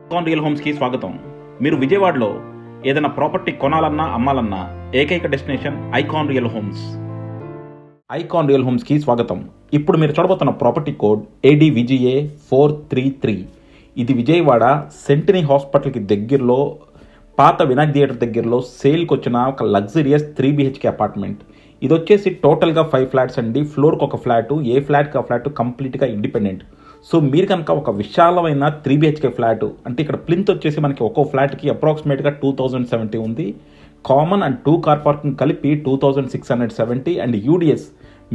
Icon real హోమ్స్కి స్వాగతం. మీరు విజయవాడలో ఏదైనా ప్రాపర్టీ కొనాలన్నా అమ్మాలన్నా ఏకైక destination icon real homes. Icon real హోమ్స్కి స్వాగతం. ఇప్పుడు మీరు చూడబోతున్న ప్రాపర్టీ కోడ్ ADVGA 433. ఇది విజయవాడ సెంటినీ హాస్పిటల్కి దగ్గరలో, పాత వినాయక్ థియేటర్ దగ్గరలో సేల్కి వచ్చిన ఒక లగ్జరియస్ 3 BHK అపార్ట్మెంట్. ఇది వచ్చేసి టోటల్గా 5 ఫ్లాట్స్ అండి. ఫ్లోర్కి ఒక ఫ్లాటు, ఏ ఫ్లాట్కి ఆ ఫ్లాట్ కంప్లీట్గా ఇండిపెండెంట్. సో మీరు కనుక ఒక విశాలమైన 3 BHK ఫ్లాట్ అంటే ఇక్కడ ప్లింత్ వచ్చేసి మనకి ఒక్కో ఫ్లాట్కి అప్రాక్సిమేట్గా 2070 ఉంది. కామన్ అండ్ 2 కార్ పార్కింగ్ కలిపి 2670 అండ్ UDS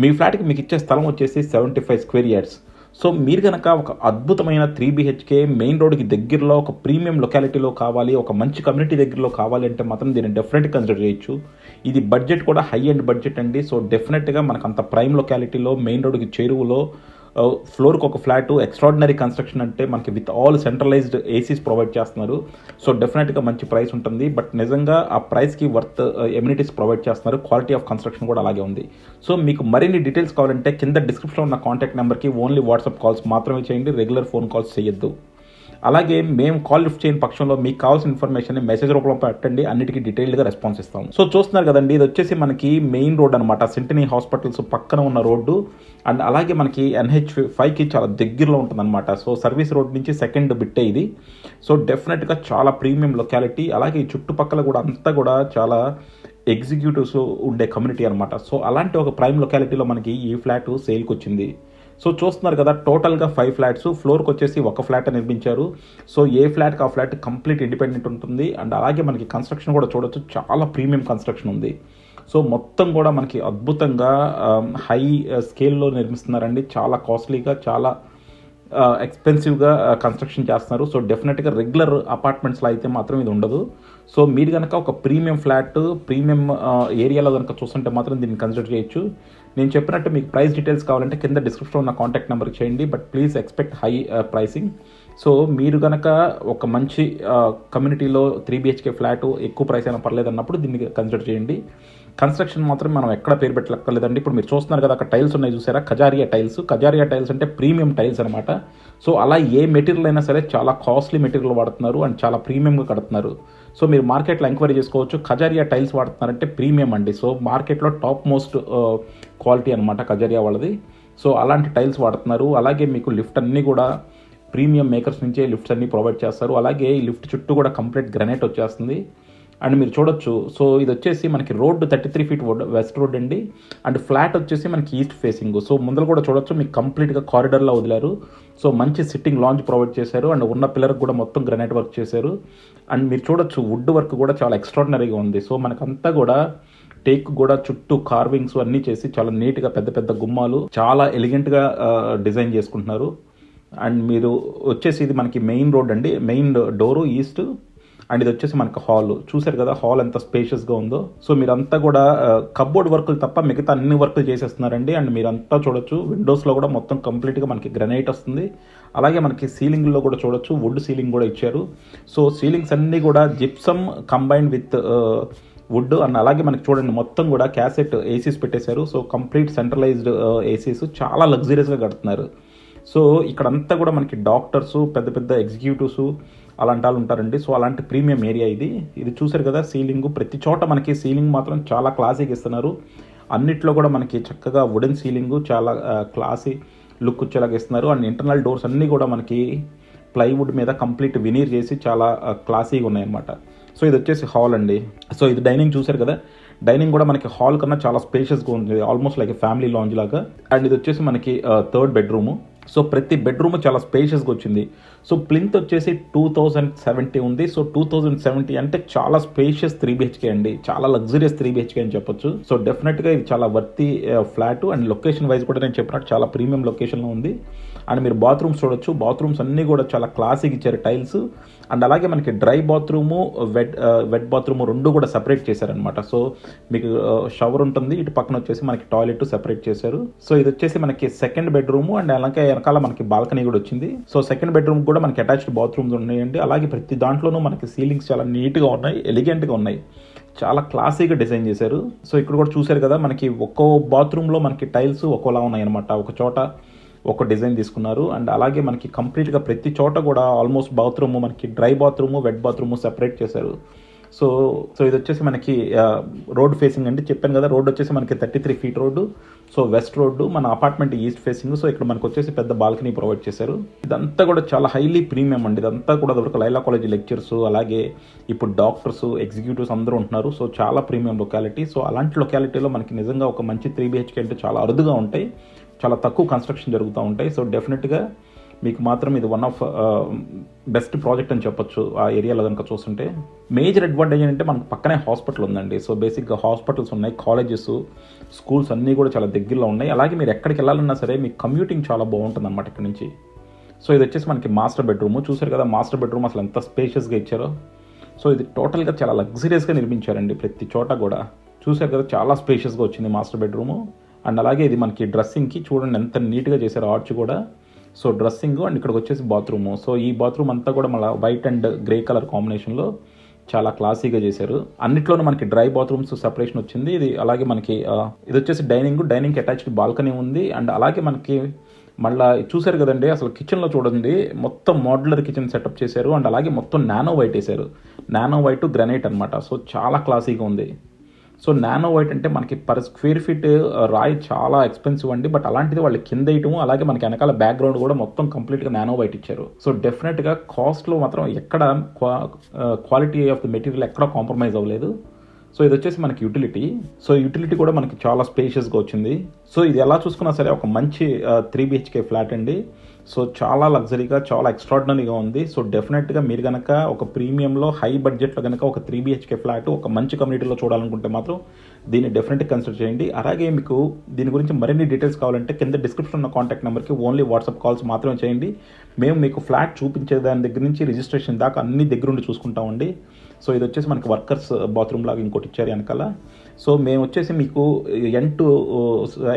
మీ ఫ్లాట్కి మీకు ఇచ్చే స్థలం వచ్చేసి 75 స్క్వేర్ యార్డ్స్. సో మీరు కనుక ఒక అద్భుతమైన 3 BHK మెయిన్ రోడ్కి దగ్గరలో ఒక ప్రీమియం లొకాలిటీలో కావాలి, ఒక మంచి కమ్యూనిటీ దగ్గరలో కావాలి అంటే మాత్రం దీన్ని డెఫినెట్గా కన్సిడర్ చేయొచ్చు. ఇది బడ్జెట్ కూడా హై అండ్ బడ్జెట్ అండి. సో డెఫినెట్గా మనకు అంత ప్రైమ్ లొకాలిటీలో మెయిన్ రోడ్కి చేరువలో ఫ్లోర్కి ఒక ఫ్లాట్, ఎక్స్ట్రాడినరీ కన్స్ట్రక్షన్ అంటే మనకి with all centralized ACs provide చేస్తున్నారు. సో డెఫినెట్గా మంచి ప్రైస్ ఉంటుంది. బట్ నిజంగా ఆ ప్రైస్కి వర్త్ ఎమ్యూనిటీస్ ప్రొవైడ్ చేస్తున్నారు. క్వాలిటీ ఆఫ్ కన్స్ట్రక్షన్ కూడా అలాగే ఉంది. సో మీకు మరిన్ని డీటెయిల్స్ కావాలంటే కింద డిస్క్రిప్షన్లో ఉన్న కాంటాక్ట్ నెంబర్కి ఓన్లీ వాట్సాప్ కాల్స్ మాత్రమే చేయండి, రెగ్యులర్ ఫోన్ కాల్స్ చేయొద్దు. అలాగే మేము కాల్ లిఫ్ట్ చేయని పక్షంలో మీకు కావాల్సిన ఇన్ఫర్మేషన్ మెసేజ్ రూపంలో పెట్టండి, అన్నిటికీ డీటెయిల్డ్గా రెస్పాన్స్ ఇస్తాం. సో చూస్తున్నారు కదండి, ఇది వచ్చేసి మనకి మెయిన్ రోడ్ అనమాట, సెంటినీ హాస్పిటల్స్ పక్కన ఉన్న రోడ్డు. అండ్ అలాగే మనకి NH5కి చాలా దగ్గరలో ఉంటుందన్నమాట. సో సర్వీస్ రోడ్ నుంచి సెకండ్ బిట్టే ఇది. సో డెఫినెట్గా చాలా ప్రీమియం లొకాలిటీ. అలాగే ఈ చుట్టుపక్కల కూడా అంతా కూడా చాలా ఎగ్జిక్యూటివ్స్ ఉండే కమ్యూనిటీ అనమాట. సో అలాంటి ఒక ప్రైమ్ లొకాలిటీలో మనకి ఈ ఫ్లాట్ సేల్కి వచ్చింది. సో చూస్తున్నారు కదా, టోటల్గా 5 ఫ్లాట్స్, ఫ్లోర్కి వచ్చేసి ఒక ఫ్లాట్ నిర్మించారు. సో ఏ ఫ్లాట్కి ఆ ఫ్లాట్ కంప్లీట్ ఇండిపెండెంట్ ఉంటుంది. అండ్ అలాగే మనకి కన్స్ట్రక్షన్ కూడా చూడొచ్చు, చాలా ప్రీమియం కన్స్ట్రక్షన్ ఉంది. సో మొత్తం కూడా మనకి అద్భుతంగా హై స్కేల్లో నిర్మిస్తున్నారండి. చాలా కాస్ట్లీగా, చాలా ఎక్స్పెన్సివ్గా కన్స్ట్రక్షన్ చేస్తున్నారు. సో డెఫినెట్గా రెగ్యులర్ అపార్ట్మెంట్స్లో అయితే మాత్రం ఇది ఉండదు. సో మీరు కనుక ఒక ప్రీమియం ఫ్లాట్, ప్రీమియం ఏరియాలో కనుక చూస్తుంటే మాత్రం దీన్ని కన్సిడర్ చేయొచ్చు. నేను చెప్పినట్టు మీకు ప్రైస్ డీటెయిల్స్ కావాలంటే కింద డిస్క్రిప్షన్లో ఉన్న కాంటాక్ట్ నెంబర్కి చేయండి. But please expect high pricing. So మీరు కనుక ఒక మంచి కమ్యూనిటీలో 3 BHK ఫ్లాట్ ఎక్కువ ప్రైస్ అయినా పర్లేదు అన్నప్పుడు దీన్ని కన్సిడర్ చేయండి. కన్స్ట్రక్షన్ మాత్రం మనం ఎక్కడ పేరు పెట్టలేదండి. ఇప్పుడు మీరు చూస్తున్నారు కదా, అక్కడ టైల్స్ ఉన్నాయి చూసారా, కజారియా టైల్స్. కజారియా టైల్స్ అంటే ప్రీమియం టైల్స్ అనమాట. సో అలా ఏ మెటీరియల్ అయినా సరే చాలా కాస్ట్లీ మెటీరియల్ వాడుతున్నారు అండ్ చాలా ప్రీమియంగా కడుతున్నారు. సో మీరు మార్కెట్లో ఎంక్వైరీ చేసుకోవచ్చు. కజారియా టైల్స్ వాడుతున్నారంటే ప్రీమియం అండి. సో మార్కెట్లో టాప్ మోస్ట్ క్వాలిటీ అనమాట కజారియా వాళ్ళది. సో అలాంటి టైల్స్ వాడుతున్నారు. అలాగే మీకు లిఫ్ట్ అన్నీ కూడా ప్రీమియం మేకర్స్ నుంచే లిఫ్ట్స్ అన్నీ ప్రొవైడ్ చేస్తారు. అలాగే ఈ లిఫ్ట్ చుట్టూ కూడా కంప్లీట్ గ్రానైట్ వచ్చేస్తుంది. అండ్ మీరు చూడొచ్చు, సో ఇది వచ్చేసి మనకి రోడ్డు 33 ఫీట్ వెస్ట్ రోడ్ అండి. అండ్ ఫ్లాట్ వచ్చేసి మనకి ఈస్ట్ ఫేసింగ్. సో ముందర కూడా చూడొచ్చు, మీకు కంప్లీట్గా కారిడార్లో వదిలారు. సో మంచి సిట్టింగ్ లాంజ్ ప్రొవైడ్ చేశారు. అండ్ ఉన్న పిల్లర్కి కూడా మొత్తం గ్రానైట్ వర్క్ చేశారు. అండ్ మీరు చూడొచ్చు, వుడ్ వర్క్ కూడా చాలా ఎక్స్ట్రాడినరీగా ఉంది. సో మనకంతా కూడా టేక్ కూడా చుట్టూ కార్వింగ్స్ అన్నీ చేసి చాలా నీట్గా పెద్ద పెద్ద గుమ్మాలు చాలా ఎలిగెంట్గా డిజైన్ చేసుకుంటున్నారు. అండ్ మీరు వచ్చేసి ఇది మనకి మెయిన్ రోడ్ అండి, మెయిన్ డోరు ఈస్ట్. అండ్ ఇది వచ్చేసి మనకు హాల్. చూసారు కదా హాల్ ఎంత స్పేషియస్గా ఉందో. సో మీరంతా కూడా కబ్బోర్డ్ వర్కులు తప్ప మిగతా అన్ని వర్కులు చేసేస్తున్నారండి. అండ్ మీరంతా చూడొచ్చు, విండోస్లో కూడా మొత్తం కంప్లీట్గా మనకి గ్రానైట్ వస్తుంది. అలాగే మనకి సీలింగ్లో కూడా చూడొచ్చు, వుడ్ సీలింగ్ కూడా ఇచ్చారు. సో సీలింగ్స్ అన్నీ కూడా gypsum combined with would. And అలాగే మనకి చూడండి, మొత్తం కూడా క్యాసెట్ ఏసీస్ పెట్టేశారు. సో కంప్లీట్ సెంట్రలైజ్డ్ ఏసీస్, చాలా లగ్జరియస్గా కడుతున్నారు. సో ఇక్కడంతా కూడా మనకి డాక్టర్స్, పెద్ద పెద్ద ఎగ్జిక్యూటివ్స్ అలాంటి వాళ్ళు ఉంటారండి. సో అలాంటి ప్రీమియం ఏరియా ఇది. ఇది చూసారు కదా సీలింగ్, ప్రతి చోట మనకి సీలింగ్ మాత్రం చాలా క్లాసీగా ఇస్తున్నారు. అన్నిట్లో కూడా మనకి చక్కగా వుడెన్ సీలింగ్, చాలా క్లాసీ లుక్ వచ్చేలాగా ఇస్తున్నారు. అండ్ ఇంటర్నల్ డోర్స్ అన్నీ కూడా మనకి ప్లైవుడ్ మీద కంప్లీట్ వినీర్ చేసి చాలా క్లాసీగా ఉన్నాయన్నమాట. సో ఇది వచ్చేసి హాల్ అండి. సో ఇది డైనింగ్ చూసారు కదా, డైనింగ్ కూడా మనకి హాల్ కన్నా చాలా స్పేషియస్గా ఉంటుంది, ఆల్మోస్ట్ లైక్ ఫ్యామిలీ లాంజ్ లాగా. అండ్ ఇది వచ్చేసి మనకి 3rd బెడ్రూము. సో ప్రతి బెడ్రూమ్ చాలా స్పేషియస్గా వచ్చింది. సో ప్లింత్ వచ్చేసి 2070 ఉంది. సో 2070 అంటే చాలా స్పేషియస్ 3 BHK అండి, చాలా లగ్జరియస్ 3 BHK అని చెప్పొచ్చు. సో డెఫినెట్గా ఇది చాలా వర్తి ఫ్లాట్. అండ్ లొకేషన్ వైజ్ కూడా నేను చెప్పినట్టు చాలా ప్రీమియం లొకేషన్లో ఉంది. అండ్ మీరు బాత్రూమ్స్ చూడొచ్చు, బాత్రూమ్స్ అన్నీ కూడా చాలా క్లాసిక్ ఇచ్చారు టైల్స్. అండ్ అలాగే మనకి డ్రై బాత్రూము, వెట్ బాత్రూము రెండు కూడా సెపరేట్ చేశారనమాట. సో మీకు షవర్ ఉంటుంది, ఇటు పక్కన వచ్చేసి మనకి టాయిలెట్ సెపరేట్ చేశారు. సో ఇది వచ్చేసి మనకి 2nd బెడ్రూము. అండ్ అలాగే వెనకాల మనకి బాల్కనీ కూడా వచ్చింది. సో 2nd బెడ్రూమ్ కూడా మనకి అటాచ్డ్ బాత్రూమ్స్ ఉన్నాయండి. అలాగే ప్రతి దాంట్లోనూ మనకి సీలింగ్స్ చాలా నీట్గా ఉన్నాయి, ఎలిగెంట్గా ఉన్నాయి, చాలా క్లాసీగా డిజైన్ చేశారు. సో ఇక్కడ కూడా చూశారు కదా, మనకి ఒక్కో బాత్రూంలో మనకి టైల్స్ ఒక్కోలా ఉన్నాయి అనమాట. ఒక చోట ఒక డిజైన్ తీసుకున్నారు. అండ్ అలాగే మనకి కంప్లీట్గా ప్రతి చోట కూడా ఆల్మోస్ట్ బాత్రూమ్ మనకి dry bathroom wet bathroom separate చేశారు. సో ఇది వచ్చేసి మనకి రోడ్ ఫేసింగ్ అండి. చెప్పాను కదా, రోడ్ వచ్చేసి మనకి 33 feet road. So west road, మన అపార్ట్మెంట్ ఈస్ట్ ఫేసింగ్. సో ఇక్కడ మనకు వచ్చేసి పెద్ద బాల్కనీ ప్రొవైడ్ చేశారు. ఇదంతా కూడా చాలా హైలీ ప్రీమియం అండి. ఇదంతా కూడా వరకు లైలా కాలేజ్ లెక్చర్స్, అలాగే ఇప్పుడు డాక్టర్స్, ఎగ్జిక్యూటివ్స్ అందరూ ఉంటున్నారు. సో చాలా ప్రీమియం లొకాలిటీ. సో అలాంటి లొకాలిటీలో మనకి నిజంగా ఒక మంచి 3 BHK అంటే చాలా అరుదుగా ఉంటాయి, చాలా తక్కువ కన్స్ట్రక్షన్ జరుగుతూ ఉంటాయి. సో డెఫినెట్గా మీకు మాత్రం ఇది వన్ ఆఫ్ బెస్ట్ ప్రాజెక్ట్ అని చెప్పొచ్చు ఆ ఏరియాలో కనుక చూస్తుంటే. మేజర్ అడ్వాంటేజ్ ఏంటంటే మనకు పక్కనే హాస్పిటల్ ఉందండి. సో బేసిక్గా హాస్పిటల్స్ ఉన్నాయి, కాలేజెస్, స్కూల్స్ అన్నీ కూడా చాలా దగ్గరలో ఉన్నాయి. అలాగే మీరు ఎక్కడికి వెళ్ళాలన్నా సరే మీకు కమ్యూటింగ్ చాలా బాగుంటుంది అనమాట ఇక్కడ నుంచి. సో ఇది వచ్చేసి మనకి మాస్టర్ బెడ్రూమ్. చూసారు కదా మాస్టర్ బెడ్రూమ్ అసలు ఎంత స్పేషియస్గా ఇచ్చారో. సో ఇది టోటల్గా చాలా లగ్జరియస్గా నిర్మించారండి ప్రతి చోట కూడా. చూసారు కదా చాలా స్పేషియస్గా వచ్చింది మాస్టర్ బెడ్రూము. అండ్ అలాగే ఇది మనకి డ్రెస్సింగ్కి చూడండి ఎంత నీట్గా చేశారు ఆర్చ్ కూడా. సో డ్రెస్సింగ్ అండ్ ఇక్కడికి వచ్చేసి బాత్రూము. సో ఈ బాత్రూమ్ అంతా కూడా మళ్ళీ వైట్ అండ్ గ్రే కలర్ కాంబినేషన్లో చాలా క్లాసీగా చేశారు. అన్నిట్లోనూ మనకి డ్రై బాత్రూమ్స్ సెపరేషన్ వచ్చింది. ఇది అలాగే మనకి ఇది వచ్చేసి డైనింగ్కి అటాచ్డ్ బాల్కనీ ఉంది. అండ్ అలాగే మనకి మళ్ళీ చూసారు కదండి అసలు కిచెన్లో చూడండి మొత్తం మోడ్యులర్ కిచెన్ సెటప్ చేశారు. అండ్ అలాగే మొత్తం నానో వైట్ వేశారు. నానో వైట్ గ్రానైట్ అనమాట. సో చాలా క్లాసీగా ఉంది. సో నానో వైట్ అంటే మనకి పర్ స్క్వేర్ ఫీట్ రాయి చాలా ఎక్స్పెన్సివ్ అండి. బట్ అలాంటిది వాళ్ళు కింద వేయటము, అలాగే మనకి వెనకాల బ్యాక్గ్రౌండ్ కూడా మొత్తం కంప్లీట్గా నానో వైట్ ఇచ్చారు. సో డెఫినెట్గా కాస్ట్లో మాత్రం ఎక్కడ క్వాలిటీ ఆఫ్ ది మెటీరియల్ ఎక్కడ కాంప్రమైజ్ అవ్వలేదు. సో ఇది వచ్చేసి మనకి యూటిలిటీ. సో యూటిలిటీ కూడా మనకి చాలా స్పేషియస్గా వచ్చింది. సో ఇది ఎలా చూసుకున్నా సరే ఒక మంచి 3 BHK ఫ్లాట్ అండి. సో చాలా లగ్జరీగా, చాలా ఎక్స్ట్రాడినరీగా ఉంది. సో డెఫినెట్గా మీరు కనుక ఒక ప్రీమియంలో హై బడ్జెట్లో కనుక ఒక 3 BHK ఫ్లాట్ ఒక మంచి కమ్యూనిటీలో చూడాలనుకుంటే మాత్రం దీన్ని డెఫినెట్గా కన్సిడర్ చేయండి. అలాగే మీకు దీని గురించి మరిన్ని డీటెయిల్స్ కావాలంటే కింద డిస్క్రిప్షన్ ఉన్న కాంటాక్ట్ నెంబర్కి ఓన్లీ వాట్సాప్ కాల్స్ మాత్రమే చేయండి. మేము మీకు ఫ్లాట్ చూపించే దాని దగ్గర నుంచి రిజిస్ట్రేషన్ దాకా అన్ని దగ్గరుండి చూసుకుంటామండి. సో ఇది వచ్చేసి మనకి వర్కర్స్ బాత్రూమ్ లాగా ఇంకోటి ఇచ్చారు వెనకాల. సో మేము వచ్చేసి మీకు ఎండ్ టు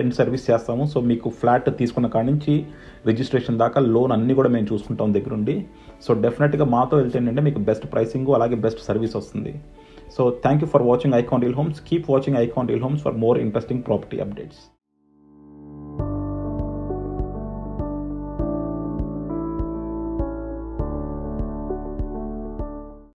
ఎండ్ సర్వీస్ చేస్తాము. సో మీకు ఫ్లాట్ తీసుకున్న కాడి నుంచి రిజిస్ట్రేషన్ దాకా లోన్ అన్నీ కూడా మేము చూసుకుంటాం దగ్గరుండి. సో డెఫినెట్గా మాతో వెళ్తే ఏంటంటే మీకు బెస్ట్ ప్రైసింగ్ అలాగే బెస్ట్ సర్వీస్ వస్తుంది. So thank you for watching icon real homes. Keep watching icon real homes for more interesting property updates.